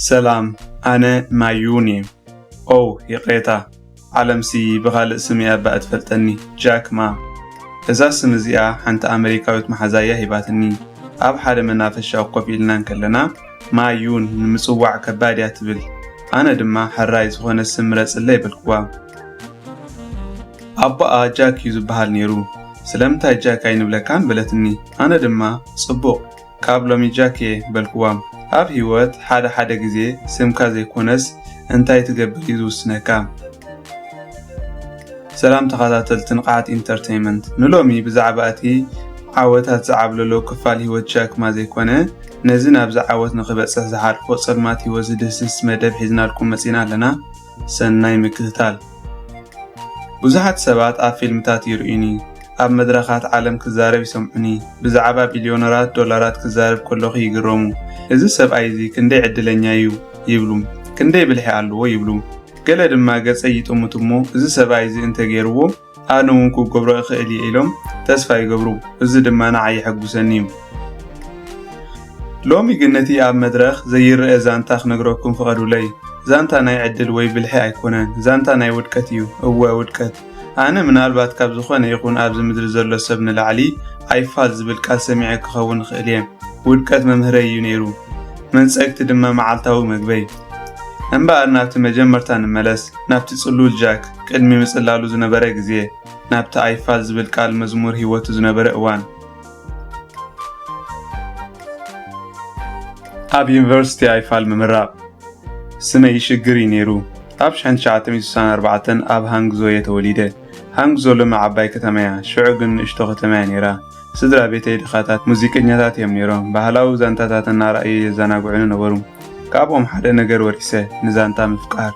سلام أنا مايوني يقيتا عالم سي بغال اسمي أبقى تفلتني جاك ما إذا سمزيا حنت أمريكاويت محزايا هباتني أب حدا منافشة وقف إلنا نكلنا مايون المسوع كبادي أتبل أنا دما حرايز هون السمرس اللي بالكوا أبقى جاك يزبهال نيرو سلامتا جاك أين بلكان بلتني أنا دما صبوق كابلومي جاكي بالكوا أب هيوت حدا جزي سمكا زي كونس انتاي تقبل يزوسنكا سلام تخاطاتل تنقعات انترتينمنت نلومي بزعباتي عاوتات زعبلولو كفال هيوت جاك ما زي كونه نزينا بزعوت نخبص زحار فوق صدمات هيوت دسس مدب حزنا لكم مسينا لنا سناي مكتتال بزحات سبات أب فيلمتات يرؤيني أب مدرخات عالم كزارب يسمعني بزعبا بليونرات دولارات كزارب كله يقرمو إذا سب أيزي كندي عدلنيا يبلو كندي بالحي ألو يبلو قال دما قص أيت أمتمو إذا سب أيزي انت غيرو أنا ممكن قبرو إخيلي إلهم تسفاي قبرو إذا دما نعي حق سنيم لومي قنتي أب مدرخ زي الرئيزان نقروكم فقدوا لي زانتا ناي عدل وي بالحي أيكونان زانتا ناي ودكتيو هو ودكت أنا من البات كاب زخوان يكون أبز مدر زرلو سبن العلي أيفاز بالكال سميعي كخون خيليم ودكت ممهري ينيرو من سأكت دما معالتاو مقبي انبا نابت مجمرتان ملس نابت صلول جاك قدمي مسلالو زنبرق زيه نابت أيفاز بالكال مزمور هيوتو زنبرق وان أب يونيفرسيتي أيفال ممراب سمي يشقري نيرو أب شحن شعاتمي سوسان 4 أب هانغزو يتوليده هانغزو لما عباي كتمايا شعقن اشتوغ تمايا نيرا سدرا بيتي دخاتات موزيقنياتات يم نيرو بحلاو زانتاتات النارأي يزاناقوعنو نبرو كابهم حدا نقر وريسه نزانتا مفقار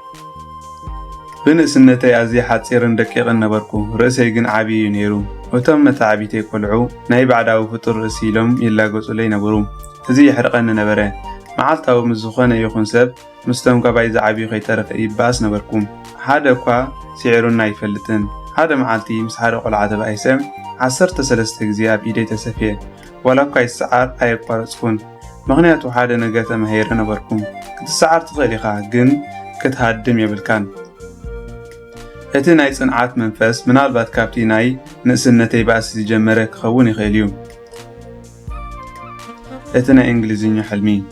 بنسنتي أزي حاتسيرن دقيقن نبركو رأسي قن عبي نيرو وتم متعبيتي كلعو ناي بعداو فطر رسيلهم يلا قوصو لي نبرو هزي يحرقن نبره معالتاو مزخونا يخون سب مستمكا بايز عبي خيطرق إيباس نبركم حدا كوا سعرنا يفلتن هذا معالتي مسحار قلعة بأيسم 13 غزي أب إيدي تسفيه ولا كاي السعر أي قارصكون مغنياتو حدا نقاتا مهير نبركم كنت السعر تغيليخا قن كتهادم يبلكان هتي ناي صنعات منفس من البات كابتي ناي نقسنتي بأسي جمرك خووني خيليوم هتنا إنجليزينيو حلمي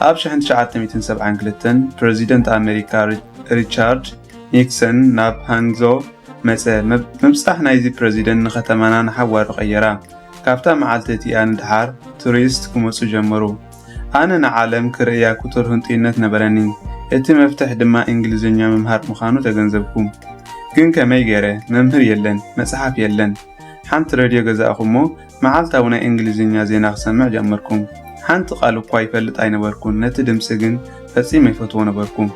أب شحن 1970 بريزيدنت أمريكا ريتشارد نيكسون ناب هانغزو مبصح نايزي بريزيدنت نختمانا نحوار غيرا كابتا معالتتي أنا دحار توريست كموصو جمرو أنا نعالم كريا كتور هنتينت نبراني اتي مفتح دما إنجليزينيا ممهار مخانو تغنزبكم كن كمي غيره ممهر يلن مسحف يلن حانت راديو غزا أخمو معالتاونا إنجليزينيا زينا سمع جمركم حانت قالوا كواي فلت أين بركون نتدم سجن فسيمي فتونا بركون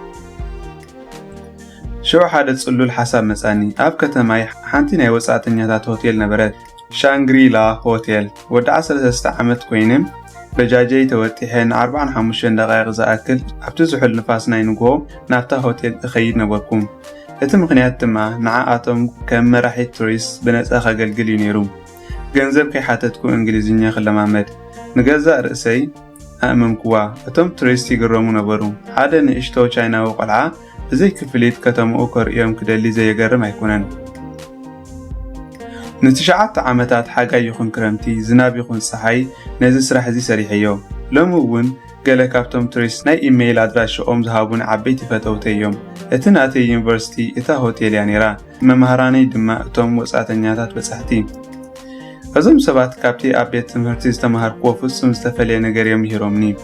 شو حادث صلو الحساب مساني أب كتماي حانتين يوسعت نياتات هوتيل نبرات شانغريلا هوتيل ود 10 عامت كوينم بجاجي توتيحين 45 دقائق زاكل أبتو زحل نفاسنا ينقو نافتا هوتيل أخيد نبركم اتم مغنيات تما نعاقاتهم كم مراحي توريست بنات أخا قلقل ينيرو جنزب كي حاتتكو إنجليزينيا خلمامد نجازا رأسي أمم كوا أتم توريست يقرمو نبرو حدا نشتو چاينا وقلعا زي كفليت كتم أوكر يوم كدالي زي يقرم هيكونن نتشعات عامتات حاجة يخون كرمتي زناب يخون صحي نازل سرح زي سريحيو لموون قال كابتم توريست ناي إيميل أدراش أم زهابون عبيتي فتوتي يوم اتناتي يونيفرسيتي اتا هوتيل يعني را ممهراني دما اتوم وسعتنياتات بسحتي أزم سبات كابتي أبيت تمهرتي استمهر قوفص مستفلي نجار يمهرمني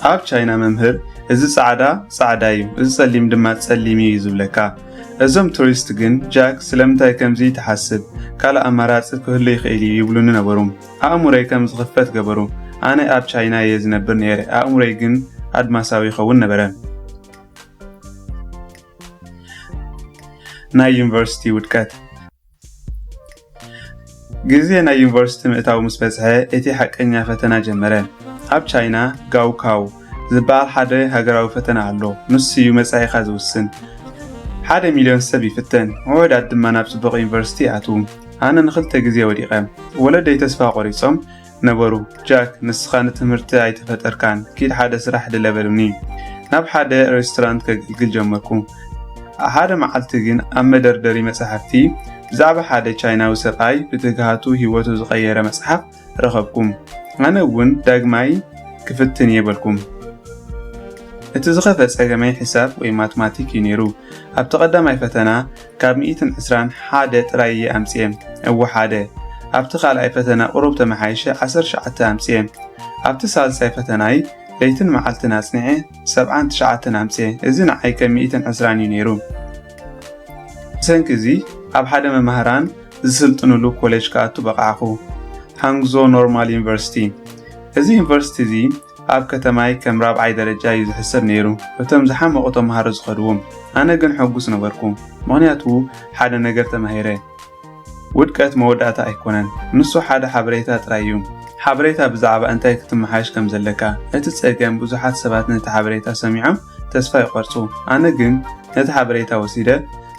أب شاينا ممهر إذا صعدايو إذا سليم دما تسليمي يزبلكا أزم توريست جن جاك سلمتاي كمزي تحسب كالا أمارات كهلي خيلي يبلون نبروم أموري كم زغفت قبرو أنا أب شاينا يزنبر نيري أموري جن عد ما ساوي خون نبران ناي يونيفرسيتي ودكات جزي ناي يونيفرسيتي مئتاو مسبزها اتي حقنيا فتنا جمران أب شاينا غاو كاو زبال حدا هاقراو فتنا علو نسيو مساي خازوسن 1 مليون سبي فتن وعد عد ما نابس بغ يونيفرسيتي عتوم أنا نخلت جزي وديقام ولا دي تسفا قريصم ነበሩ ጃክ ንስኻ ንትምህርቲ ኣይተፈጠርካን ኪድ ሓደ ስራሕ ድለበሉኒ ናብ ሓደ ሬስቶራንት ከገልግል ጀመርኩ ሓደ መዓልቲ ግን ኣብ መደርደሪ መጽሓፍቲ ብዛዕባ ሓደ ቻይናዊ ሰብኣይ ብትግሃቱ ህይወቱ ዝቀየረ መጽሓፍ ረኸብኩም ኣነ እውን ዳግማይ ክፍትን የበልኩም እቲ ዝኸፈፀ ገመይ ሒሳብ ወይ ማትማቲክ እዩ ነይሩ ኣብ ተቐዳማይ ፈተና ካብ 121 ጥራይ ኣምፅኤ እወ ሓደ ኣብቲ ካልኣይ ፈተና ቁሩብ ተመሓይሸ 19 ኣምፅኤ ኣብቲ ሳልሳይ ፈተናይ ለይትን መዓልትን ኣጽኒዐ 79 ኣምፅኤ እዚ ንዓይ ከም 120 እዩ ነይሩ ሰንኪ እዚ ኣብ ሓደ መምህራን ዝስልጥንሉ ኮሌጅ ከኣቱ በቃዕኹ ሃንግዞ ኖርማል ዩኒቨርሲቲ እዚ ዩኒቨርሲቲ እዚ ኣብ ከተማይ ከም ራብዓይ ደረጃ እዩ ዝሕሰብ ነይሩ እቶም ዝሓመቑ ተምሃሮ ዝኸድዎም ኣነ ግን ሕጉስ ነበርኩ ምክንያቱ ሓደ ነገር ተማሂረ ውድቀት መወዳእታ ኣይኮነን ንሱ ሓደ ሓበሬታ ጥራይ እዩ ሓበሬታ ብዛዕባ እንታይ ክትመሓሽ ከም ዘለካ እቲ ፀገም ብዙሓት ሰባት ነቲ ሓበሬታ ሰሚዖም ተስፋ ይቆርጹ ኣነ ግን ነቲ ሓበሬታ ወሲደ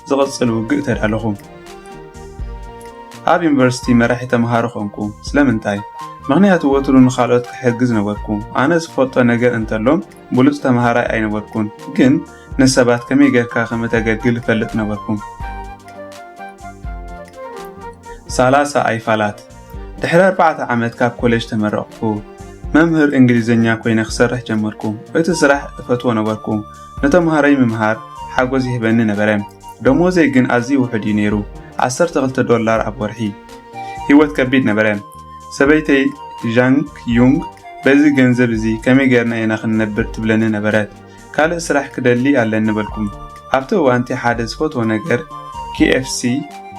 ዝቕጽል ውግእ ተዳለኹ ኣብ ዩኒቨርሲቲ መራሒ ተምሃሮ ኮንኩ ስለምንታይ ምክንያቱ ወትሩ ንኻልኦት ክሕግዝ ነበርኩ ኣነ ዝፈልጦ ነገር እንተሎም ብሉፅ ተምሃራይ ኣይነበርኩን ግን ንሰባት ከመይ ጌርካ ከም እተገልግል ፈልጥ ነበርኩ 30 ኣይፋላት ድሕሪ 4 ዓመት ካብ ኮሌጅ ተመረቕኩ መምህር እንግሊዝኛ ኮይነ ክሰርሕ ጀመርኩ እቲ ስራሕ እፈትዎ ነበርኩ ነተምሃራይ ምምሃር ሓጎስ ይህበኒ ነበረ ደሞዘይ ግን ኣዝዩ ውሑድ እዩ ነይሩ $12 ኣብ ወርሒ ህይወት ከቢድ ነበረ ሰበይተይ ዣንግ ዩንግ በዚ ገንዘብ እዚ ከመይ ጌርና ኢና ክንነብር ትብለኒ ነበረት ካልእ ስራሕ ክደሊ ኣለኒ በልኩም ኣብቲ እዋንቲ ሓደ ዝፈትዎ ነገር KFC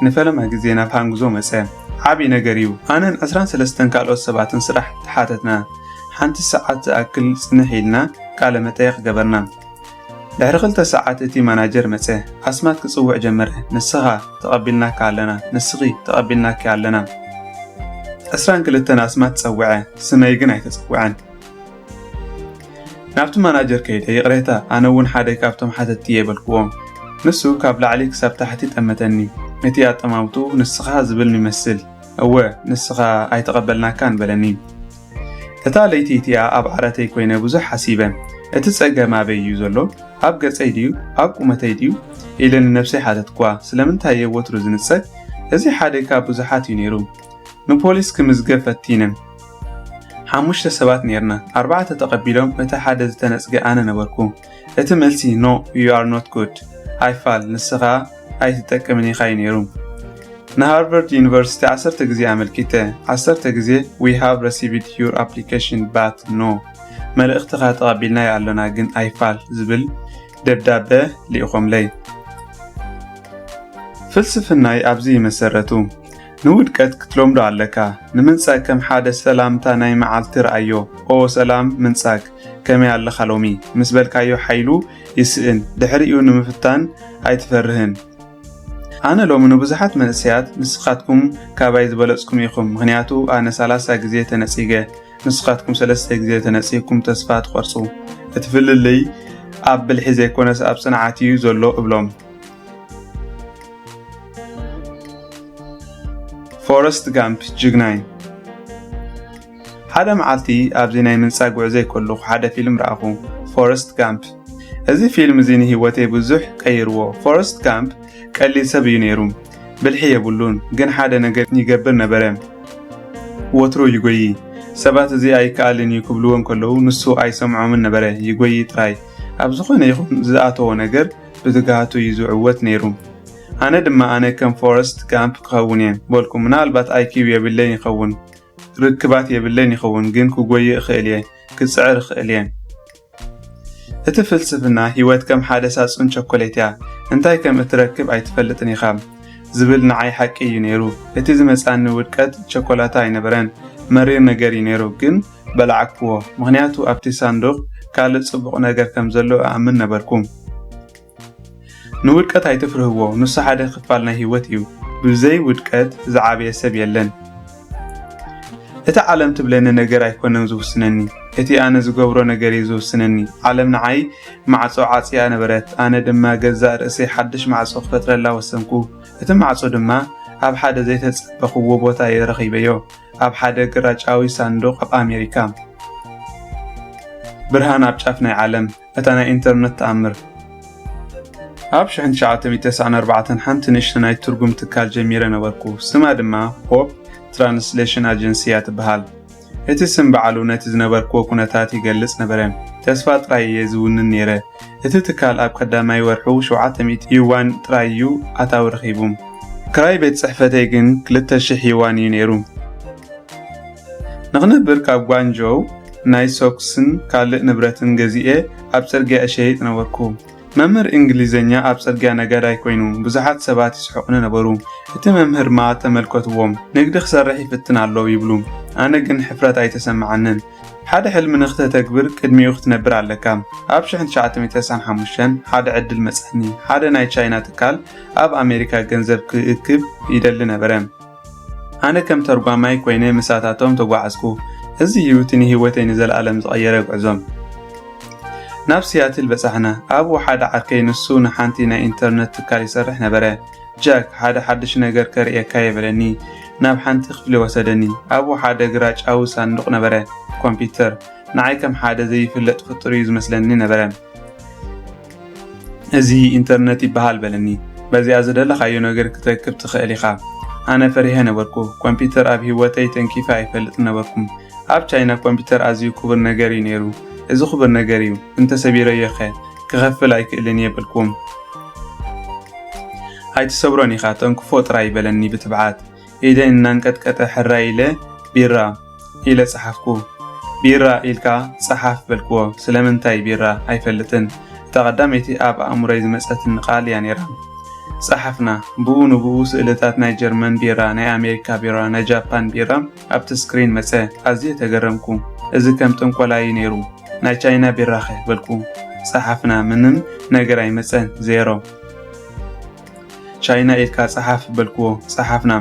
ንፈለማ ግዜ ናብ ሃንግዞ መፀ ዓብይ ነገር እዩ ኣነን 13 ካልኦት ሰባትን ስራሕ ተሓተትና ሓንቲ ሰዓት ዝኣክል ጽንሕ ኢልና ቃለ መጠይቅ ገበርና ድሕሪ 2 ሰዓት እቲ ማናጀር መፀ ኣስማት ክጽውዕ ጀመረ ንስኻ ተቐቢልናካ ኣለና ንስኺ ተቐቢልናካ ኣለና 22 ኣስማት ጸውዐ ስመይ ግን ኣይተጸውዐን ናብቲ ማናጀር ከይደ ይቕሬታ ኣነ እውን ሓደ ካብቶም ሓተቲ የበልክዎም ንሱ ካብ ላዕሊ ክሳብ ታሕቲ ጠመተኒ እቲ ኣጠማምቱ ንስኻ ዝብል ይመስል እወ ንስኻ ኣይተቐበልናካን በለኒ እታ ለይቲ እቲኣ ኣብ ዓረተይ ኮይነ ብዙሕ ሓሲበ እቲ ጸገም ኣበይ እዩ ዘሎ ኣብ ገጸይ ድዩ ኣብ ቁመተይ ድዩ ኢለን ነፍሰይ ሓተትኳ ስለምንታይ ወትሩ ዝንጸግ እዚ ሓደ ካብ ብዙሓት እዩ ነይሩ ንፖሊስ ክምዝገብ ፈቲነ 5 ሰባት ነርና 4 ተቐቢሎም እቲ ሓደ ዝተነጽገ ኣነ ነበርኩ እቲ መልሲ ኖ you are not good ኣይፋል ንስኻ ኣይትጠቅምኒ ኻይ ነይሩ ንሃርቫርድ ዩኒቨርሲቲ 10 ግዜ ኣመልኪተ 10 ግዜ we have received your application but no መልእኽትኻ ተቐቢልና ኣለና ግን ኣይፋል ዝብል ደብዳቤ ልኢኹምለይ ፍልስፍናይ ኣብዚ መሰረቱ ንውድቀት ክትሎምዶ ኣለካ ንምንጻግ ከም ሓደ ሰላምታ ናይ መዓልቲ ረኣዮ ኦ ሰላም ምንጻግ ከመይ ኣለኻ ሎሚ ምስ በልካዮ ሓይሉ ይስእን ድሕሪኡ ንምፍታን ኣይትፈርህን ኣነ ሎሚ ንብዙሓት መንእሰያት ንስኻትኩም ካባይ ዝበለጽኩም ኢኹም ምክንያቱ ኣነ 30 ግዜ ተነጺገ ንስኻትኩም 3 ግዜ ተነጺግኩም ተስፋ ትቆርጹ እቲ ፍልልይ ኣብ ብልሒ ዘይኮነስ ኣብ ጽንዓት እዩ ዘሎ እብሎም ፎረስት ጋምፕ ጅግናይ ሓደ መዓልቲ ኣብዚ ናይ ምንጻግ ጉዕዞ ይከለኹ ሓደ ፊልም ረኣኹ ፎረስት ጋምፕ እዚ ፊልም እዚ ንህይወተይ ብዙሕ ቀይርዎ ፎረስት ጋምፕ ቀሊል ሰብ እዩ ነይሩ ብልሒ የብሉን ግን ሓደ ነገር ይገብር ነበረ ወትሩ ይጎይ ሰባት እዚ ኣይከኣልን ይክብልዎን ከለዉ ንሱ ኣይሰምዖምን ነበረ ይጎይ ጥራይ ኣብ ዝኾነ ይኹን ዝኣተዎ ነገር ብትግሃቱ ይዝዕወት ነይሩ ኣነ ድማ ኣነ ከም ፎረስት ጋምፕ ክኸውን እየ በልኩም ምናልባት ኣይኪው የብለኝ ይኸውን ርክባት የብለኝ ይኸውን ግን ክጎይ እኽእል እየ ክጽዕር እኽእል እየ እቲ ፍልስፍና ህይወት ከም ሓደ ሳጹን ቸኮሌት እያ እንታይ ከም እትረክብ ኣይትፈልጥን ኢኻ ዝብል ንዓይ ሓቂ እዩ ነይሩ እቲ ዝመጻኒ ውድቀት ቸኮላታ ኣይነበረን መሪር ነገር እዩ ነይሩ ግን በልዓክዎ ምክንያቱ ኣብቲ ሳንዱቕ ካልእ ጽቡቕ ነገር ከም ዘሎ ኣምን ነበርኩም ንውድቀት ኣይትፍርህዎ ንሱ ሓደ ክፋል ናይ ህይወት እዩ ብዘይ ውድቀት ዝዓበየ ሰብ የለን እቲ ዓለም ትብለኒ ነገር ኣይኮነን ዝውስነኒ እቲ ኣነ ዝገብሮ ነገር እዩ ዝውስነኒ ዓለም ንዓይ ማዕጾ ዓጽያ ነበረት ኣነ ድማ ገዛእ ርእሰይ ሓድሽ ማዕጾ ክፈጥረላ ወሰንኩ እቲ ማዕጾ ድማ ኣብ ሓደ ዘይተጸበኽዎ ቦታ ይረኺበዮ ኣብ ሓደ ግራጫዊ ሳንዱቕ ኣብ ኣሜሪካ ብርሃን ኣብ ጫፍ ናይ ዓለም እታ ናይ ኢንተርነት ተኣምር ኣብ 1994 ሓንቲ ንእሽቶ ናይ ትርጉም ትካል ጀሚረ ነበርኩ ስማ ድማ ሆፕ ትራንስሌሽን ኤጀንሲ ትበሃል እቲ ስም በዓሉ ነቲ ዝነበርክዎ ኩነታት ይገልጽ ነበረ ተስፋ ጥራይ እየ ዝውንን ነይረ እቲ ትካል ኣብ ቀዳማይ ወርሑ 700 ዩዋን ጥራይ ኣታዊ ረኺቡ ክራይ ቤት ጽሕፈተይ ግን 2000 ዩዋን እዩ ነይሩ ንኽነብር ካብ ጓንጆው ናይ ሶክስን ካልእ ንብረትን ገዚኤ ኣብ ጽርግያ እሸይጥ ነበርኩ መምህር እንግሊዝኛ ኣብ ጽርግያ ነጋዳይ ኮይኑ ብዙሓት ሰባት ይስሕቁኒ ነበሩ እቲ መምህር ማ ተመልከትዎም ንግዲ ክሰርሕ ይፍትን ኣለዎ ይብሉ ኣነ ግን ሕፍረት ኣይተሰምዓንን ሓደ ሕልሚ ንኽተተግብር ቅድሚኡ ክትነብር ኣለካ ኣብ 1995 ሓደ ዕድል መጽኒ ሓደ ናይ ቻይና ትካል ኣብ ኣሜሪካ ገንዘብ ክእክብ ይደሊ ነበረ ኣነ ከም ተርጓማይ ኮይነ ምሳታቶም ተጓዓዝኩ እዚ እዩ እቲ ንህይወተይ ንዘለኣለም ዝቐየረ ጉዕዞም ናብ ሲያትል በጻሕና ኣብ ሓደ ዓርከይ ንሱ ንሓንቲ ናይ ኢንተርነት ትካል ይሰርሕ ነበረ ጃክ ሓደ ሓድሽ ነገር ከርእየካ የበለኒ ናብ ሓንቲ ክፍሊ ወሰደኒ ኣብ ሓደ ግራጫዊ ሳንዱቕ ነበረ ኮምፒተር ንዓይ ከም ሓደ ዘይፍለጥ ፍጡር እዩ ዝመስለኒ ነበረ እዚ ኢንተርነት ይበሃል በለኒ በዚኣ ዝደለኻዮ ነገር ክትረክብ ትኽእል ኢኻ ኣነ ፈሪሄ ነበርኩ ኮምፒተር ኣብ ህይወተይ ተንኪፈ ኣይፈልጥ ነበርኩም ኣብ ቻይና ኮምፒተር ኣዝዩ ክቡር ነገር እዩ ነይሩ እዚ ክቡር ነገር እዩ እንተሰቢረዮ ኸ ክኸፍል ኣይክእልን የብልኩም ኣይትሰብሮን ኢኻ ተንክፎ ጥራይ በለኒ ብትብዓት ኢደ እናንቀጥቀጠ ሕራይ ኢለ ቢራ ኢለ ጸሓፍኩ ቢራ ኢልካ ጸሓፍ በልክዎ ስለምንታይ ቢራ ኣይፈልጥን ተቐዳመይቲ ኣብ ኣእምሮይ ዝመጸትን ቃል እያ ነይራ ጸሓፍና ብኡ ንብኡ ስእልታት ናይ ጀርመን ቢራ ናይ ኣሜሪካ ቢራ ናይ ጃፓን ቢራ ኣብቲ ስክሪን መጸ ኣዝየ ተገረምኩ እዚ ከም ጥንቆላይ ነይሩ ናይ ቻይና ቢራ ኸ በልኩ ጸሓፍና ምንም ነገር ኣይመጸን ዜሮ ቻይና ኢልካ ጸሓፍ በልክዎ ጸሓፍና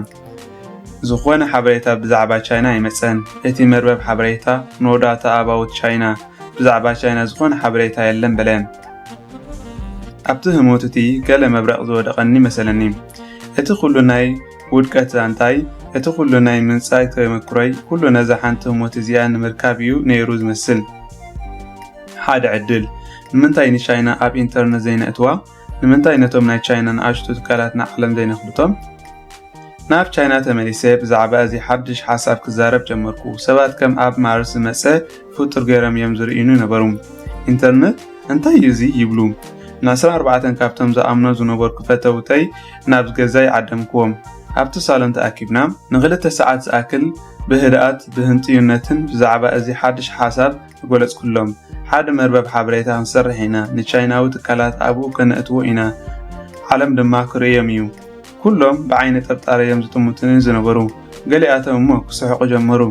ዝኾነ ሓበሬታ ብዛዕባ ቻይና ኣይመጸን እቲ መርበብ ሓበሬታ ኖዳታ ኣባውት ቻይና ብዛዕባ ቻይና ዝኾነ ሓበሬታ የለን በለ ኣብቲ ህሞት እቲ ገለ መብረቕ ዝወደቐኒ መሰለኒ እቲ ኩሉ ናይ ውድቀት ዛንታይ እቲ ኩሉ ናይ ምንጻይ ተመክሮይ ኩሉ ነዛ ሓንቲ ህሞት እዚኣ ንምርካብ እዩ ነይሩ ዝመስል ሓደ ዕድል ንምንታይ ንቻይና ኣብ ኢንተርነት ዘይነእትዋ ንምንታይ ነቶም ናይ ቻይና ንኣሽቱ ትካላትና ዓለም ዘይነኽብቶም ናብ ቻይና ተመሊሰ ብዛዕባ እዚ ሓድሽ ሓሳብ ክዛረብ ጀመርኩ ሰባት ከም ኣብ ማርስ ዝመጸ ፍጡር ገይሮም እዮም ዝርእዩኒ ነበሩ ኢንተርነት እንታይ እዩ እዚ ይብሉ ን14 ካብቶም ዝኣምኖ ዝነበርኩ ፈተውተይ ናብ ገዛይ ዓደምክዎም ኣብቲ ሳሎን ተኣኪብና ን2 ሰዓት ዝኣክል ብህድኣት ብህንጥዩነትን ብዛዕባ እዚ ሓድሽ ሓሳብ ገለጽኩሎም ሓደ መርበብ ሓበሬታ ክንሰርሕ ኢና ንቻይናዊ ትካላት ኣብኡ ከነእትዎ ኢና ዓለም ድማ ክርእዮም እዩ ኩሎም ብዓይኒ ጠርጣረ እዮም ዝጥሙትን ዝነበሩ ገሊኣቶም እሞ ክስሕቁ ጀመሩ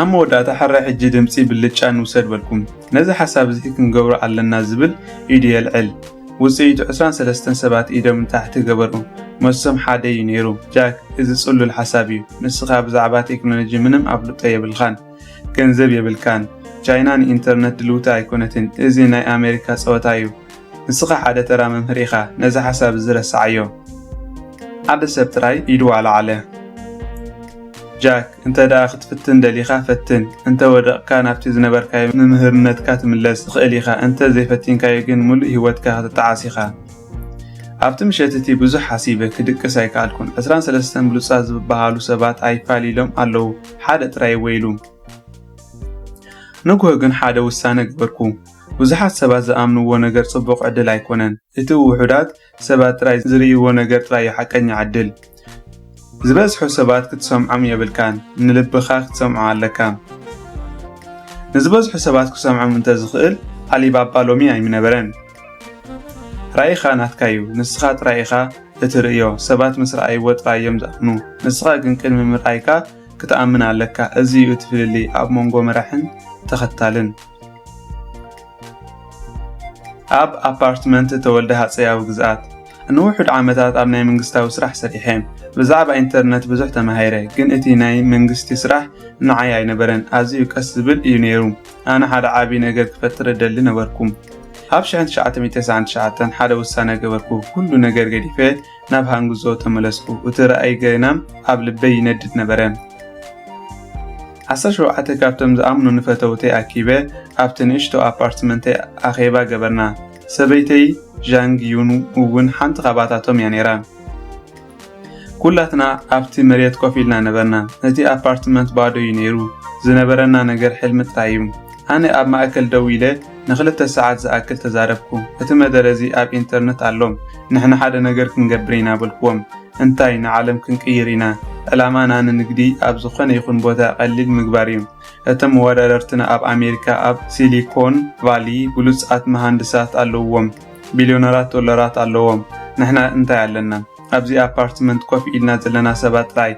ኣብ መወዳእታ ሕራይ ሕጂ ድምፂ ብልጫ ንውሰድ በልኩም ነዚ ሓሳብ እዚ ክንገብሮ ኣለና ዝብል ኢዱ የልዕል ውፅኢቱ 23 ሰባት ኢዶም ታሕቲ ገበሩ መሶም ሓደ እዩ ነይሩ ጃክ እዚ ጽሉል ሓሳብ እዩ ንስኻ ብዛዕባ ቴክኖሎጂ ምንም ኣፍልጦ የብልኻን ገንዘብ የብልካን ቻይና ንኢንተርነት ድልውታ ኣይኮነትን እዚ ናይ ኣሜሪካ ጸወታ እዩ ንስኻ ሓደ ተራ መምህር ኢኻ ነዚ ሓሳብ ዝረስዓዮ ሓደ ሰብ ጥራይ ኢዱ ዋላዓለ ጃክ እንተ ደኣ ክትፍትን ደሊኻ ፈትን እንተ ወደቕካ ናብቲ ዝነበርካዮ መምህርነትካ ትምለስ ትኽእል ኢኻ እንተ ዘይፈቲንካዮ ግን ሙሉእ ህይወትካ ክትጠዓስ ኢኻ ኣብቲ ምሸት እቲ ብዙሕ ሓሲበ ክድቅስ ኣይከኣልኩን 23 ብሉጻት ዝበሃሉ ሰባት ኣይፋሊሎም ኣለዉ ሓደ ጥራይ ወይሉ ንግሆ ግን ሓደ ውሳነ ገበርኩ ብዙሓት ሰባት ዝኣምንዎ ነገር ጽቡቕ ዕድል ኣይኮነን እቲ ውሑዳት ሰባት ጥራይ ዝርእይዎ ነገር ጥራይ ሓቀኛ ዕድል ዝበዝሑ ሰባት ክትሰምዖም የብልካን ንልብኻ ክትሰምዖ ኣለካ ንዝበዝሑ ሰባት ክሰምዖም እንተ ዝኽእል ኣሊባባ ሎሚ ኣይምነበረን ራእይኻ ናትካ እዩ ንስኻ ጥራይኻ እትርእዮ ሰባት ምስ ረኣይዎ ጥራዮም ዝኣምኑ ንስኻ ግን ቅድሚ ምርኣይካ ክትኣምን ኣለካ እዚ እዩ እቲ ፍልልይ ኣብ መንጎ መራሕን ተኸታልን ኣብ ኣፓርትመንት ተወልደ ሃፀያዊ ግዝኣት ንውሑድ ዓመታት ኣብ ናይ መንግስታዊ ስራሕ ሰሪሐ ብዛዕባ ኢንተርነት ብዙሕ ተማሂረ ግን እቲ ናይ መንግስቲ ስራሕ ንዓይ ኣይነበረን ኣዝዩ ቀስ ዝብል እዩ ነይሩ ኣነ ሓደ ዓብይ ነገር ክፈጥር እደሊ ነበርኩ ኣብ 1999 ሓደ ውሳነ ገበርኩ ኩሉ ነገር ገዲፈ ናብ ሃንግዞ ተመለስኩ እቲ ረኣይ ገና ኣብ ልበይ ይነድድ ነበረ 17 ካብቶም ዝኣምኑ ንፈተውተይ ኣኪበ ኣብቲ ንእሽቶ ኣፓርትመንተይ ኣኼባ ገበርና ሰበይተይ ዣንግ ዩኑ እውን ሓንቲ ኻባታቶም እያ ነይራ ኩላትና ኣብቲ መሬት ኮፍ ኢልና ነበርና እቲ ኣፓርትመንት ባዶ እዩ ነይሩ ዝነበረና ነገር ሕልሚ ጥራይ እዩ ኣነ ኣብ ማእከል ደው ኢለ ንኽልተ ሰዓት ዝኣክል ተዛረብኩ እቲ መደረዚ ኣብ ኢንተርኔት ኣሎ ንሕና ሓደ ነገር ክንገብር ኢና በልክዎም እንታይ ንዓለም ክንቅይር ኢና ዕላማና ንንግዲ ኣብ ዝኾነ ይኹን ቦታ ቀሊል ምግባር እዩ እቶም ወዳደርትና ኣብ ኣሜሪካ ኣብ ሲሊኮን ቫሊ ብሉጻት መሃንድሳት ኣለዎም ቢልዮነራት ዶላራት ኣለዎም ንሕና እንታይ ኣለና ኣብዚ ኣፓርትመንት ኮፍ ኢልና ዘለና ሰባት ጥራይ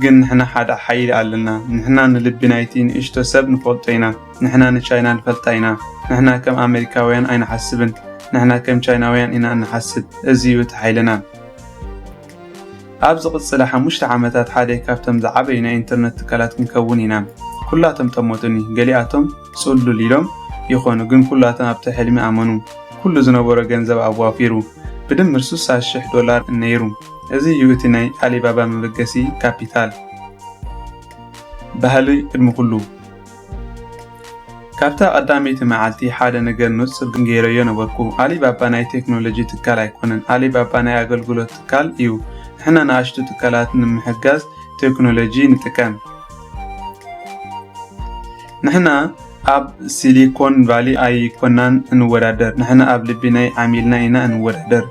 ግን ንሕና ሓደ ሓይሊ ኣለና ንሕና ንልቢ ናይቲ ንእሽቶ ሰብ ንፈልጦ ኢና ንሕና ንቻይና ንፈልጣ ኢና ንሕና ከም ኣሜሪካውያን ኣይንሓስብን ንሕና ከም ቻይናውያን ኢና ንሓስብ እዚ እዩ እቲ ሓይልና ኣብ ዝቕፅለ 5 ዓመታት ሓደ ካብቶም ዝዓበዩ ናይ ኢንተርኔት ትካላት ክንከውን ኢና ኩላቶም ጠሞቱኒ ገሊኣቶም ጽሉል ኢሎም ይኾኑ ግን ኩላቶም ኣብቲ ሕልሚ ኣመኑ ኩሉ ዝነበሮ ገንዘብ ኣዋፊሩ ብድምር $60,000 ነይሩ እዚ እዩ እቲ ናይ አሊባባ መበገሲ ካፒታል ባህሊ ቅድሚ ኩሉ ካብታ ቀዳሚት መዓልቲ ሓደ ነገር ንጹር ገይረዮ ነበርኩ አሊባባ ናይ ቴክኖሎጂ ትካል ኣይኮነን አሊባባ ናይ ኣገልግሎት ትካል እዩ ንሕና ንኣሽቱ ትካላት ንምሕጋዝ ቴክኖሎጂ ንጥቀም ንሕና ኣብ ሲሊኮን ቫሊ ኣይኮናን እንወዳደር ንሕና ኣብ ልቢ ናይ ዓሚልና ኢና እንወዳደር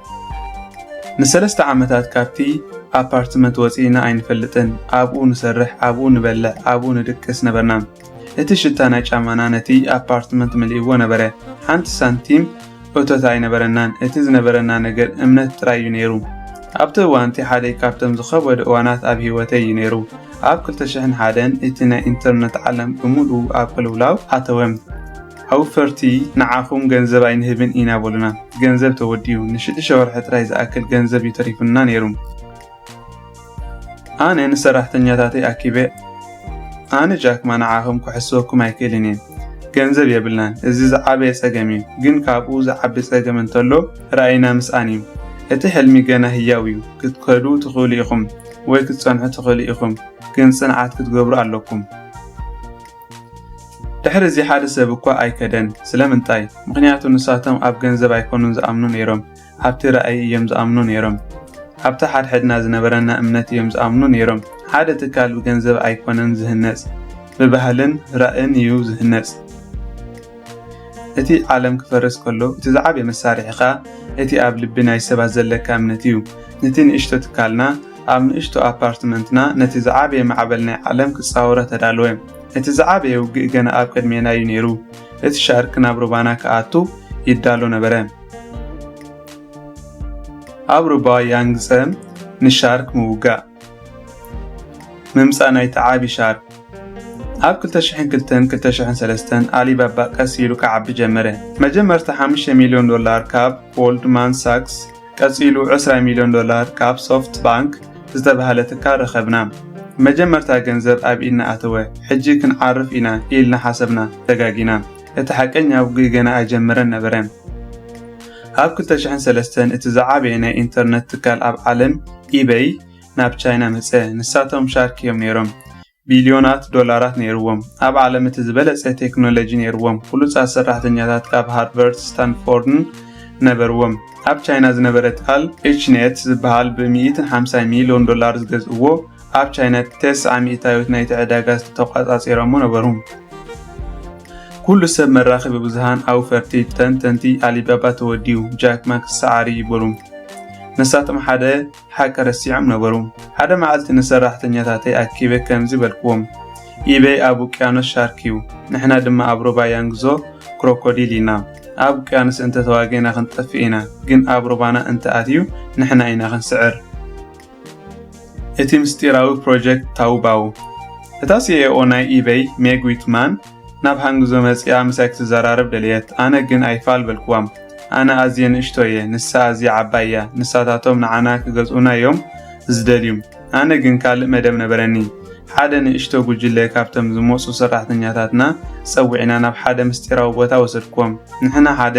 ንሰለስተ ዓመታት ካብቲ ኣፓርትመንት ወፂና ኣይንፈልጥን ኣብኡ ንሰርሕ ኣብኡ ንበልዕ ኣብኡ ንድቅስ ነበርና እቲ ሽታ ናይ ጫማና ነቲ ኣፓርትመንት መሊእዎ ነበረ ሓንቲ ሳንቲም እቶት ኣይነበረናን እቲ ዝነበረና ነገር እምነት ጥራይ እዩ ነይሩ ኣብቲ እዋንቲ ሓደ ካብቶም ዝኸበዱ እዋናት ኣብ ህይወተይ እዩ ነይሩ ኣብ 2001 እቲ ናይ ኢንተርኔት ዓለም ብምሉእ ኣብ ቅልውላው ኣተወም ኣውፈርቲ ንዓኹም ገንዘብ ኣይንህብን ኢና በሉና ገንዘብ ተወዲዩ ንሽድሸ ወርሒ ጥራይ ዝኣክል ገንዘብ ይተሪፉና ነይሩ ኣነ ንሰራሕተኛታተይ ኣኪበ ኣነ ጃክማ ንዓኹም ክሕስበኩም ኣይክእልን እየ ገንዘብ የብልናን እዚ ዝዓበየ ፀገም እዩ ግን ካብኡ ዝዓቢ ፀገም እንተሎ ረኣይና ምስኣን እዩ እቲ ሕልሚ ገና ህያው እዩ ክትከዱ ትኽእሉ ኢኹም ወይ ክትጸንሑ ትኽእሉ ኢኹም ግን ጽንዓት ክትገብሩ ኣለኩም ድሕሪ እዚ ሓደ ሰብ እኳ ኣይከደን ስለምንታይ ምክንያቱ ንሳቶም ኣብ ገንዘብ ኣይኮኑን ዝኣምኑ ነይሮም ኣብቲ ረኣይ እዮም ዝኣምኑ ነይሮም ኣብቲ ሓድሕድና ዝነበረና እምነት እዮም ዝኣምኑ ነይሮም ሓደ ትካል ብገንዘብ ኣይኮነን ዝህነጽ ብባህልን ራእይን እዩ ዝህነጽ እቲ ዓለም ክፈርስ ከሎ እቲ ዝዓበየ መሳርሒኻ እቲ ኣብ ልቢ ናይ ሰባት ዘለካ እምነት እዩ ነቲ ንእሽቶ ትካልና ኣብ ንእሽቶ ኣፓርትመንትና ነቲ ዝዓበየ ማዕበል ናይ ዓለም ክጻወሮ ተዳለወ እቲ ዝዓበየ ውግእ ገና ኣብ ቅድሜና እዩ ነይሩ እቲ ሻርክ ናብ ሩባና ከኣቱ ይዳሎ ነበረ ኣብ ሩባ ያንግፀ ንሻርክ ምውጋእ ምምፃእ ናይቲ ዓብይ ሻርክ ኣብ 2002-2003 አሊባባ ቀስ ኢሉ ከዓቢ ጀመረ መጀመርታ $5 ሚልዮን ካብ ጎልድማን ሳክስ ቀፂሉ $20 ሚልዮን ካብ ሶፍት ባንክ ዝተባሃለ ትካል ረኸብና መጀመርታ ገንዘብ ኣብ ኢድና ኣተወ ሕጂ ክንዓርፍ ኢና ኢልና ሓሰብና ተጋጊና እቲ ሓቀኛ ውግእ ገና ኣይጀመረን ነበረ ኣብ 2003 እቲ ዝዓበየ ናይ ኢንተርኔት ትካል ኣብ ዓለም ኢቤይ ናብ ቻይና መፀ ንሳቶም ሻርክ እዮም ነይሮም ቢልዮናት ዶላራት ነይርዎም ኣብ ዓለም እቲ ዝበለጸ ቴክኖሎጂ ነይርዎም ብሉጻት ሰራሕተኛታት ካብ ሃርቫርድ ስታንፎርድን ነበርዎም ኣብ ቻይና ዝነበረ ትካል ኤችኔት ዝበሃል ብ$150 ሚልዮን ዝገዝእዎ ኣብ ቻይና 900 ናይ ዕዳጋ ተቋጻጺሮም ነበሩ ኩሉ ሰብ መራኸቢ ብዙሃን ኣውፈርቲ ተንተንቲ አሊባባ ተወዲዩ ጃክ ማ ክሰዓሪ ይበሉ ንሳቶም ሓደ ሓቀረ ሲዖም ነበሩ ሓደ መዓልቲ ንሰራሕተኛታተይ ኣኪበ ከምዚ በልክዎም ኢቤይ ኣብ ውቅያኖስ ሻርክ እዩ ንሕና ድማ ኣብ ሩባ ያንግዞ ክሮኮዲል ኢና ኣብ ውቅያኖስ እንተ ተዋጊና ክንጠፍእ ኢና ግን ኣብ ሩባና እንተ ኣትዩ ንሕና ኢና ክንስዕር እቲ ምስጢራዊ ፕሮጀክት ታውባው እታ ሲኢኦ ናይ ኢቤይ ሜግ ዊትማን ናብ ሃንግዞ መጽያ ምሳይ ክትዘራረብ ደልየት ኣነ ግን ኣይፋል በልክዋም ኣነ ኣዝየ ንእሽቶ እየ ንሳ ኣዝየ ዓባይ እያ ንሳታቶም ንዓና ክገዝኡና እዮም ዝደልዩ ኣነ ግን ካልእ መደብ ነበረኒ ሓደ ንእሽቶ ጉጅለ ካብቶም ዝመፁ ሰራሕተኛታትና ፀዊዕና ናብ ሓደ ምስጢራዊ ቦታ ወሰድኩም ንሕና ሓደ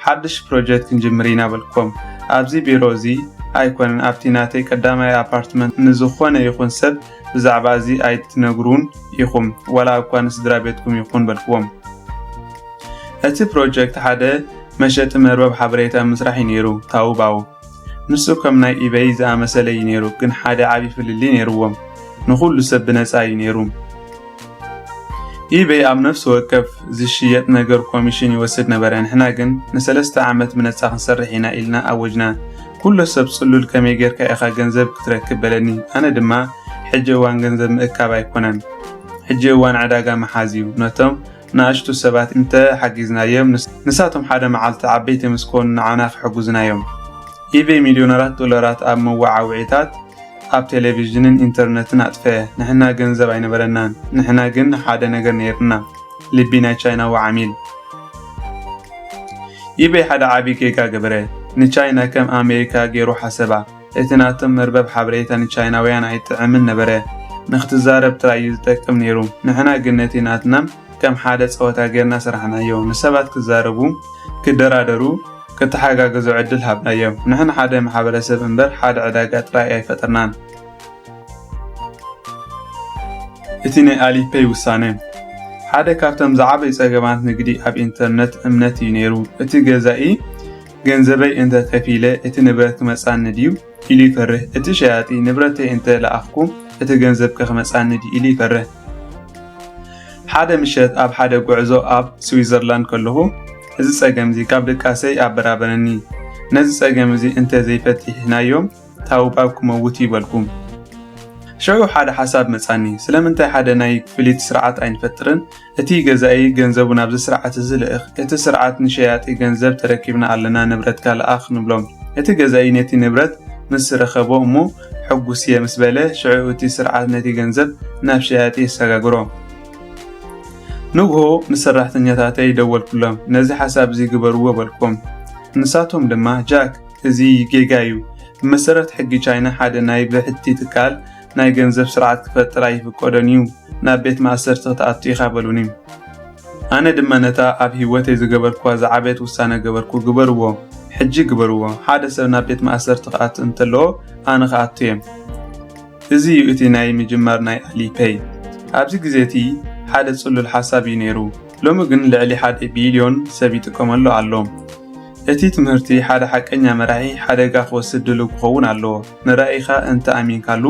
ሓድሽ ፕሮጀክት ክንጅምር ኢና በልኩም ኣብዚ ቢሮ እዚ ኣይኮነን ኣብቲ ናተይ ቀዳማይ ኣፓርትመንት ንዝኾነ ይኹን ሰብ ብዛዕባ እዚ ኣይትነግሩን ኢኹም ወላ እኳ ንስድራ ቤትኩም ይኹን በልክዎም እቲ ፕሮጀክት ሓደ መሸጢ መርበብ ሓበሬታ ምስራሕ ነይሩ ታውባው ንሱ ከም ናይ ኢቤይ ዝኣመሰለ ነይሩ ግን ሓደ ዓቢ ፍልሊ ነይሩዎም ንኹሉ ሰብ ብነፃ ነይሩ ኢቤይ ኣብ ነፍሲ ወከፍ ዝሽየጥ ነገር ኮሚሽን ይወስድ ነበረ ንሕና ግን ን3 ዓመት ብነፃ ክንሰርሕ ኢና ኢልና ኣወጅና ኩሉ ሰብ ጽሉል ከመይ ጌርካ ኢኻ ገንዘብ ክትረክብ በለኒ ኣነ ድማ ሕጂ እዋን ገንዘብ ምእካብ ኣይኮነን ሕጂ እዋን ዕዳጋ መሓዝዩ ነቶም ናእሽቱ ሰባት እንተ ሓጊዝናዮም ንሳቶም ሓደ መዓልቲ ዓበይቲ ምስኮኑ ንዓና ክሕጉዝናዮም ኢቤይ ሚልዮነራት ዶላራት ኣብ መዋዓውዒታት ኣብ ቴሌቪዥንን ኢንተርኔትን ኣጥፈየ ንሕና ገንዘብ ኣይነበረናን ንሕና ግን ሓደ ነገር ነይርና ልቢ ናይ ቻይናዊ ዓሚል ኢቤይ ሓደ ዓቢ ጌጋ ገበረ ንቻይና ከም ኣሜሪካ ገይሩ ሓሰባ እቲ ናቶም መርበብ ሓበሬታ ንቻይናውያን ኣይጥዕምን ነበረ ንኽትዛረብ ጥራይ ዝጠቅም ነይሩ ንሕና ግን ነቲ ናትና ከም ሓደ ፀወታ ጌርና ስራሕናዮ ንሰባት ክዛረቡ ክደራደሩ ከተሓጋገዙ ዕድል ሃብናዮም ንሕና ሓደ ማሕበረሰብ እምበር ሓደ ዕዳጋ ጥራይ ኣይፈጠርናን እቲ ናይ ኣሊፔይ ውሳነ ሓደ ካብቶም ዝዓበይ ፀገማት ንግዲ ኣብ ኢንተርኔት እምነት እዩ ነይሩ እቲ ገዛኢ ገንዘበይ እንተ ከፊለ እቲ ንብረት ክመፃኒ ድዩ ኢሉ ይፈርህ እቲ ሸያጢ ንብረተይ እንተ ለኣኽኩ እቲ ገንዘብ ክመፃኒ ድዩ ኢሉ ይፈርህ ሓደ ምሸት ኣብ ሓደ ጉዕዞ ኣብ ስዊዘርላንድ ከለኹ እዚ ፀገም እዚ ካብ ደቃሰይ ኣበራበረኒ ነዚ ፀገም እዚ እንተ ዘይፈቲሕናዮም ታውባብ ክመውት ይበልኩም ሽዑ ሓደ ሓሳብ መፃኒ ስለምንታይ ሓደ ናይ ክፍሊት ስርዓት ኣይንፈጥርን እቲ ገዛኢ ገንዘቡ ናብዚ ስርዓት ዝልእኽ እቲ ስርዓት ንሸያጢ ገንዘብ ተረኪብና ኣለና ንብረትካ ለኣኽ ንብሎም እቲ ገዛኢ ነቲ ንብረት ምስ ረኸቦ እሞ ሕጉስ እየ ምስ በለ ሽዑ እቲ ስርዓት ነቲ ገንዘብ ናብ ሸያጢ ይሰጋግሮ ንግሆ ንሰራሕተኛታተይ ደወልኩሎም ነዚ ሓሳብ እዚ ግበርዎ በልኩም ንሳቶም ድማ ጃክ እዚ ጌጋዩ ብመሰረት ሕጊ ቻይና ሓደ ናይ ብሕቲ ትካል ናይ ገንዘብ ስርዓት ክፈጥር ኣይፍቀዶን እዩ ናብ ቤት ማእሰርቲ ክትኣቱ ኢኻ በሉኒ ኣነ ድማ ነታ ኣብ ሂወተይ ዝገበርኳ ዝዓበየት ውሳነ ገበርኩ ግበርዎ ሕጂ ግበርዎ ሓደ ሰብ ናብ ቤት ማእሰርቲ ክኣቱ እንተለዎ ኣነ ክኣቱ እየ እዚ እዩ እቲ ናይ ምጅማር ናይ ኣሊፔይ ኣብዚ ግዜ እቲ ሓደ ጽሉል ሓሳብ እዩ ነይሩ ሎሚ ግን ልዕሊ 1 ቢልዮን ሰብ ይጥቀመሉ ኣሎ እቲ ትምህርቲ ሓደ ሓቀኛ መራሒ ሓደጋ ክወስድ ድሉው ክኸውን ኣለዎ ንራእይኻ እንተ ኣሚንካሉ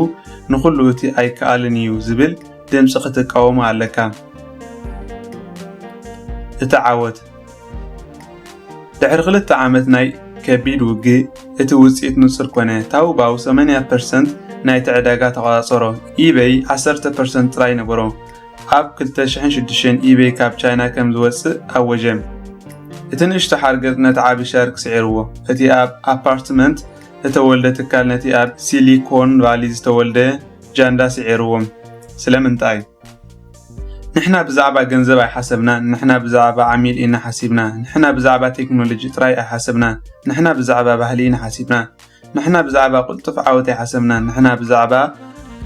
ንኹሉ እቲ ኣይከኣልን እዩ ዝብል ድምፂ ክትቃወሙ ኣለካ እቲ ዓወት ድሕሪ 2 ዓመት ናይ ከቢድ ውግእ እቲ ውፅኢት ንጹር ኮነ ታውባው 80% ናይቲ ዕዳጋ ተቆፃፀሮ ኢቤይ 10% ጥራይ ነበሮ ኣብ 2006 ኢቤይ ካብ ቻይና ከም ዝወፅእ ኣወጀ እቲ ንእሽቶ ሓርገጽ ነቲ ዓቢ ሻርክ ስዒርዎ እቲ ኣብ ኣፓርትመንት ዝተወልደ ትካል ነቲ ኣብ ሲሊኮን ቫሊ ዝተወልደ ጃንዳ ስዒርዎም ስለምንታይ ንሕና ብዛዕባ ገንዘብ ኣይሓሰብና ንሕና ብዛዕባ ዓሚል ኢና ሓሲብና ንሕና ብዛዕባ ቴክኖሎጂ ጥራይ ኣይሓሰብና ንሕና ብዛዕባ ባህሊ ኢና ሓሲብና ንሕና ብዛዕባ ቁልጡፍ ዓወት ኣይሓሰብና ንሕና ብዛዕባ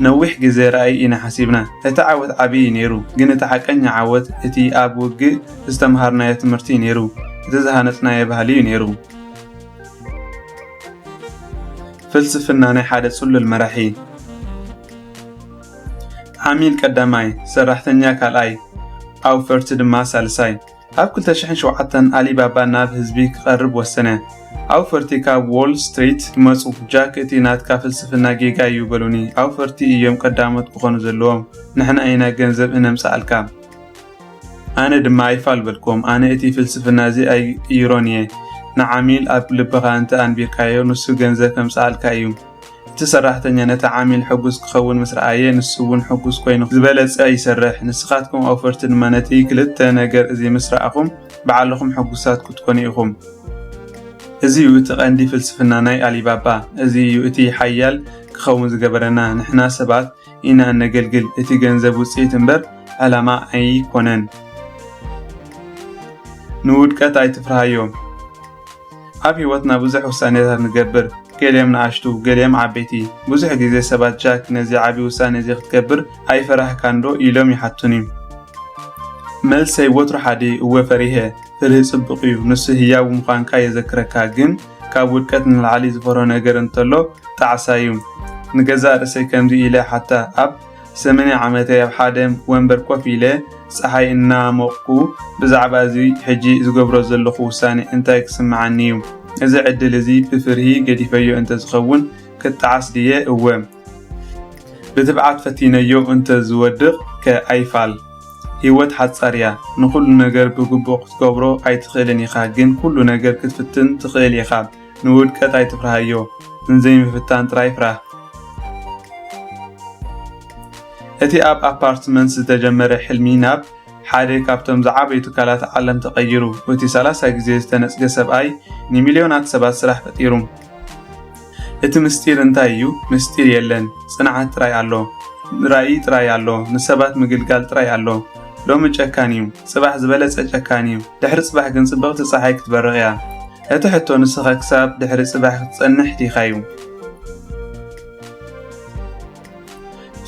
ነዊሕ ግዜ ራእይ ኢና ሓሲብና እቲ ዓወት ዓብይ ነይሩ ግን እቲ ሓቀኛ ዓወት እቲ ኣብ ውግእ ዝተምሃርናዮ ትምህርቲ ነይሩ እቲ ዝሃነጽናዮ ባህሊ ነይሩ ፍልስፍና ናይ ሓደ ጽሉል መራሒ ዓሚል ቀዳማይ ሰራሕተኛ ካልኣይ ኣውፈርቲ ድማ ሳልሳይ ኣብ 2007 ኣሊባባ ናብ ህዝቢ ክቐርብ ወሰነ ኣውፈርቲ ካብ ዎል ስትሪት መጹ ጃክ እቲ ናትካ ፍልስፍና ጌጋ እዩ በሉኒ ኣውፈርቲ እዮም ቀዳሞት ክኾኑ ዘለዎም ንሕና ኢና ገንዘብ እነምፃልካ ኣነ ድማ ኣይፋልበልኩም ኣነ እቲ ፍልስፍና እዚ ኣይሮንየ ንዓሚል ኣብ ልብኻ እንተ ኣንቢርካዮ ንሱ ገንዘብ ከምፃልካ እዩ እቲ ሰራሕተኛ ነቲ ዓሚል ሕጉስ ክኸውን ምስ ረኣየ ንሱ እውን ሕጉስ ኮይኑ ዝበለፀ ይሰርሕ ንስኻትኩም ኣውፈርቲ ድማ ነቲ ክልተ ነገር እዚ ምስ ረኣኹም ባዕልኹም ሕጉሳት ክትኮኑ ኢኹም እዚ እዩ እቲ ቀንዲ ፍልስፍና ናይ ኣሊባባ እዚ እዩ እቲ ሓያል ክኸውን ዝገበረና ንሕና ሰባት ኢና ነገልግል እቲ ገንዘብ ውፅኢት እምበር ዓላማ ኣይኮነን ንውድቀት ኣይትፍርሃዮ ኣብ ህይወትና ብዙሕ ውሳኔታት ንገብር ገሊኦም ንኣሽቱ ገሊኦም ዓበይቲ ብዙሕ ግዜ ሰባት ጃክ ነዚ ዓቢ ውሳነ እዚ ክትገብር ኣይፈራህካን ዶ ኢሎም ይሓቱኒ መልሰይ ወትሮ ሓደ እወ ፈሪሄ ፍርህ ጽቡቕ እዩ ንሱ ህያው ምዃንካ የዘክረካ ግን ካብ ውድቀት ንላዕሊ ዝፈሮ ነገር እንተሎ ጣዕሳዩ ንገዛእ ርእሰይ ከምዚ ኢለ ሓታ ኣብ 8 ዓመተይ ኣብ ሓደ ወንበር ኮፍ ኢለ ፀሓይ እናሞቕኩ ብዛዕባ እዚ ሕጂ ዝገብሮ ዘለኹ ውሳኔ እንታይ ክስምዓኒ እዩ እዚ ዕድል እዚ ብፍርሂ ገዲፈዮ እንተ ዝኸውን ክጣዓስ ድየ እወ ብትብዓት ፈቲነዮ እንተ ዝወድቕ ከኣይፋል ህይወት ሓጻርያ ንኩሉ ነገር ብግቡእ ክትገብሮ ኣይትኽእልን ኢኻ ግን ኩሉ ነገር ክትፍትን ትኽእል ኢኻ ንውድቀት ኣይትፍራሃዮ እንዘይምፍታን ጥራይ ፍራህ እቲ ኣብ ኣፓርትመንት ዝተጀመረ ሕልሚ ናብ ሓደ ካብቶም ዝዓበዩ ትካላት ዓለም ተቐይሩ እቲ 30 ግዜ ዝተነጽገ ሰብኣይ ንሚልዮናት ሰባት ስራሕ ፈጢሩ እቲ ምስጢር እንታይ እዩ ምስጢር የለን ጽንዓት ጥራይ ኣሎ ራእይ ጥራይ ኣሎ ንሰባት ምግልጋል ጥራይ ኣሎ ሎሚ ጨካን እዩ ጽባሕ ዝበለጸ ጨካን እዩ ድሕሪ ጽባሕ ግን ጽብቕቲ ፀሓይ ክትበርቕ እያ እቲ ሕቶ ንስኻ ክሳብ ድሕሪ ጽባሕ ክትጸንሕ ዲኻ እዩ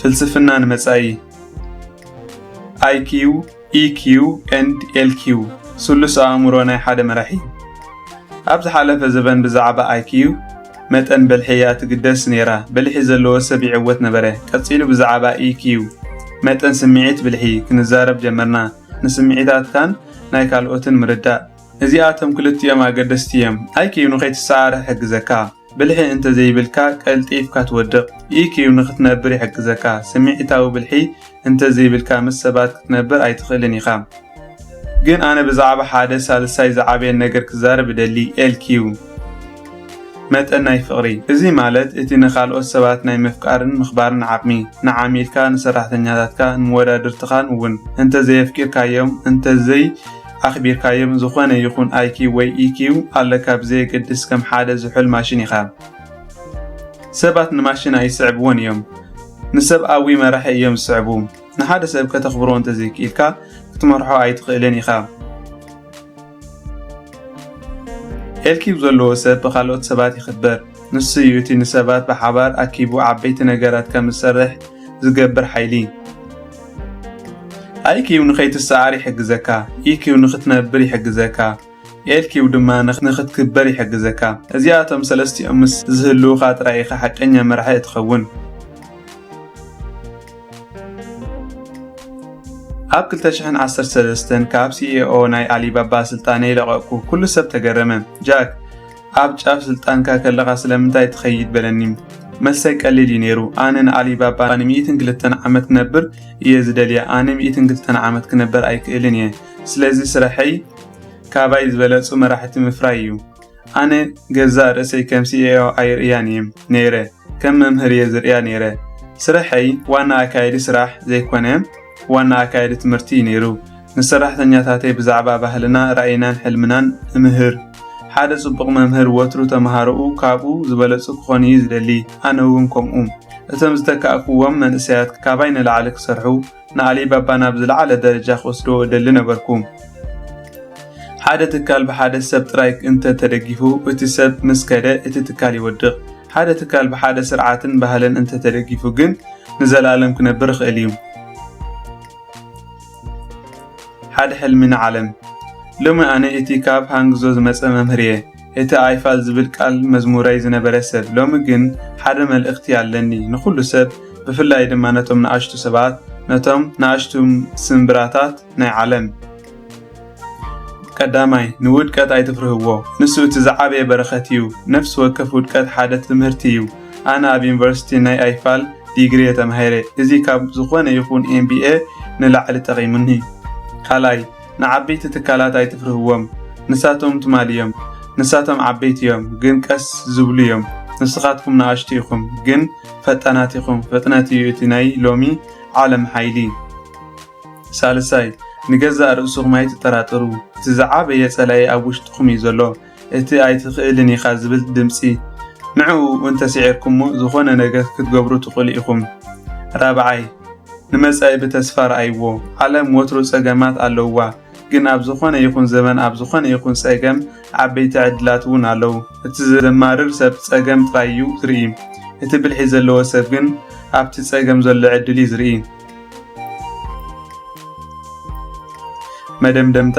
ፍልስፍና ንመጻኢ IQ, EQ and LQ ስሉስ ኣእምሮ ናይ ሓደ መራሒ ኣብ ዝሓለፈ ዘበን ብዛዕባ IQ መጠን በልሕያ ትግደስ ነይራ በልሒ ዘለዎ ሰብ ይዕወት ነበረ ቀፂሉ ብዛዕባ EQ መጠን ስምዒት ብልሒ ክንዛረብ ጀመርና ንስምዒታትካን ናይ ካልኦትን ምርዳእ እዚኣቶም ክልቲኦም ኣገደስቲ እዮም IQ ንኸይትሰዓርሕ ይሕግዘካ ብልሒ እንተ ዘይብልካ ቀልጢፍካ ትወድቕ EQ ንኽትነብር ይሕግዘካ ስምዒታዊ ብልሒ እንተ ዘይብልካ ምስ ሰባት ክትነብር ኣይትኽእልን ኢኻ ግን ኣነ ብዛዕባ ሓደ ሳልሳይ ዝዓበየ ነገር ክዛረብ ይደሊ LQ መጠን ናይ ፍቕሪ እዚ ማለት እቲ ንኻልኦት ሰባት ናይ ምፍቃርን ምኽባርን ዓቕሚ ንዓሚልካ ንሰራሕተኛታትካ ንመወዳድርትኻን እውን እንተ ዘየፍቂርካዮም እንተ ዘይ ኣኽቢርካዮም ዝኾነ ይኹን IQ ወይ EQ ኣለካ ብዘየገድስ ከም ሓደ ዝሑል ማሽን ኢኻ ሰባት ንማሽን ኣይስዕብዎን እዮም ንሰብኣዊ መራሒ እዮም ዝስዕቡ ንሓደ ሰብ ከተኽብሮ እንተ ዘይክኢልካ ክትመርሖ ኣይትኽእልን ኢኻ LQ ዘለዎ ሰብ ብኻልኦት ሰባት ይኽበር ንሱ እዩ እቲ ንሰባት ብሓባር ኣኪቡ ዓበይቲ ነገራት ከም ዝሰርሕ ዝገብር ሓይሊ IQ ንኸይትሰዓር ይሕግዘካ EQ ንኽትነብር ይሕግዘካ LQ ድማ ንኽትክበር ይሕግዘካ እዚኣቶም ሰለስቲኦም ምስ ዝህልውኻ ጥራይ ኢኻ ሓቀኛ መራሒ እትኸውን ኣብ 2013 ካብ CEO ናይ አሊባባ ስልጣነ ይለቐቁ ኩሉ ሰብ ተገረመ ጃክ ኣብ ጫፍ ስልጣንካ ከለኻ ስለምንታይ ትኸይድ በለኒ መልሰይ ቀሊል ነይሩ ኣነ ንአሊባባ ን102 ዓመት ክነብር እየ ዝደልያ ኣነ 102 ዓመት ክነብር ኣይክእልን እየ ስለዚ ስራሐይ ካባይ ዝበለጹ መራሕቲ ምፍራይ እዩ ኣነ ገዛእ ርእሰይ ከም CEO ኣይርአያን እየ ነይረ ከም መምህር እየ ዝርአያ ነይረ ስራሐይ ዋና ኣካይዲ ስራሕ ዘይኮነ ዋና ኣካይዲ ትምህርቲ ነይሩ ንሰራሕተኛታተይ ብዛዕባ ባህልና ራእይናን ሕልምናን እምህር ሓደ ጽቡቕ መምህር ወትሩ ተማሃሮኡ ካብኡ ዝበለጹ ክኾኑ ዝደሊ ኣነ እውን ከምኡ እቶም ዝተካእክዎም መንእሰያት ካባይ ንላዕሊ ክሰርሑ ንአሊባባ ናብ ዝለዓለ ደረጃ ክወስድዎ ደሊ ነበርኩ ሓደ ትካል ብሓደ ሰብ ጥራይ እንተ ተደጊፉ እቲ ሰብ ምስ ከደ እቲ ትካል ይወድቕ ሓደ ትካል ብሓደ ስርዓትን ባህልን እንተ ተደጊፉ ግን ንዘላለም ክነብር ይኽእል እዩ ሓደ ሕልሚ ንዓለም ሎሚ ኣነ እቲ ካብ ሃንግዞ ዝመፀ መምህር እየ እቲ ኣይፋል ዝብል ቃል መዝሙረይ ዝነበረ ሰብ ሎሚ ግን ሓደ መልእኽቲ ኣለኒ ንኩሉ ሰብ ብፍላይ ድማ ነቶም ንኣሽቱ ሰባት ነቶም ንኣሽቱ ስምብራታት ናይ ዓለም ቀዳማይ ንውድቀት ኣይትፍርህዎ ንሱ እቲ ዝዓበየ በረኸት እዩ ነፍሲ ወከፍ ውድቀት ሓደ ትምህርቲ እዩ ኣነ ኣብ ዩኒቨርሲቲ ናይ ኣይፋል ዲግሪ ተማሂረ እዚ ካብ ዝኾነ ይኹን MBA ንላዕሊ ጠቒሙኒ ካልኣይ ንዓበይቲ ትካላት ኣይትፍርህዎም ንሳቶም ትማል እዮም ንሳቶም ዓበይቲ እዮም ግን ቀስ ዝብሉ እዮም ንስኻትኩም ንኣሽቱ ኢኹም ግን ፈጣናት ኢኹም ፍጥነት እዩ እቲ ናይ ሎሚ ዓለም ሓይሊ ሳልሳይ ንገዛእ ርእስኹም ኣይትጠራጠሩ እቲ ዝዓበየ ጸላኢ ኣብ ውሽጥኹም እዩ ዘሎ እቲ ኣይትኽእልን ኢኻ ዝብል ድምፂ ንዕኡ እንተሲዒርኩሞ ዝኾነ ነገር ክትገብሩ ትኽእሉ ኢኹም ራብዓይ ንመጻኢ ብተስፋ ረኣይዎ ዓለም ወትሩ ጸገማት ኣለውዋ ግን ኣብ ዝኾነ ይኹን ዘመን ኣብ ዝኾነ ይኹን ጸገም ዓበይቲ ዕድላት እውን ኣለዉ እቲ ዘማርር ሰብ ጸገም ጥራይ እዩ ዝርኢ እቲ ብልሒ ዘለዎ ሰብ ግን ኣብቲ ጸገም ዘሎ ዕድል ዝርኢ መደምደምታ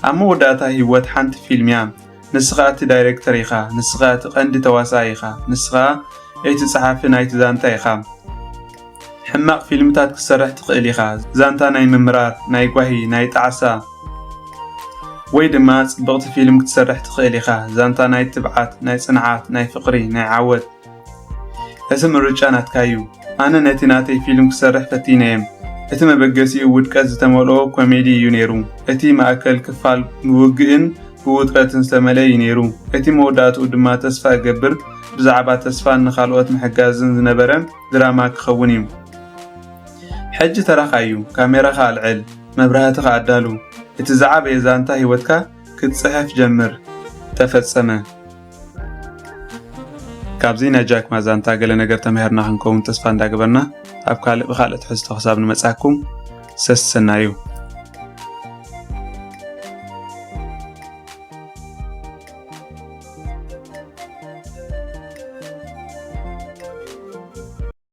ኣብ መወዳእታ ህይወት ሓንቲ ፊልም እያ ንስኻ እቲ ዳይሬክተር ኢኻ ንስኻ እቲ ቀንዲ ተዋሳኢ ኢኻ ንስኻ እቲ ጸሓፊ ናይቲ ዛንታ ኢኻ ሕማቕ ፊልምታት ክሰርሕ ትኽእል ኢኻ ዛንታ ናይ ምምራር ናይ ጓሂ ናይ ጣዕሳ ወይ ድማ ጽብቕቲ ፊልም ክትሰርሕ ትኽእል ኢኻ ዛንታ ናይ ትብዓት ናይ ጽንዓት ናይ ፍቕሪ ናይ ዓወት እቲ ምርጫ ናትካ እዩ ኣነ ነቲ ናተይ ፊልም ክሰርሕ ፈቲነየ እቲ መበገሲኡ ውድቀት ዝተመልኦ ኮሜዲ እዩ ነይሩ እቲ ማእከል ክፋል ውግእን ብውጥረትን ዝተመልአ እዩ ነይሩ እቲ መወዳእታኡ ድማ ተስፋ እገብር ብዛዕባ ተስፋን ንኻልኦት ምሕጋዝን ዝነበረ ድራማ ክኸውን እዩ ሕጂ ተራኻ እዩ ካሜራኻ ኣልዕል መብራህትኻ ኣዳሉ እቲ ዝዓበየ ዛንታ ህይወትካ ክትጽሕፍ ጀምር ተፈጸመ ካብዚ ናይ ጃክ ማ ዛንታ ገለ ነገር ተማሂርና ክንከውን ተስፋ እንዳገበርና ኣብ ካልእ ብኻልእ ትሕዝቶ ክሳብ ንመጻኩም ሰሰናዩ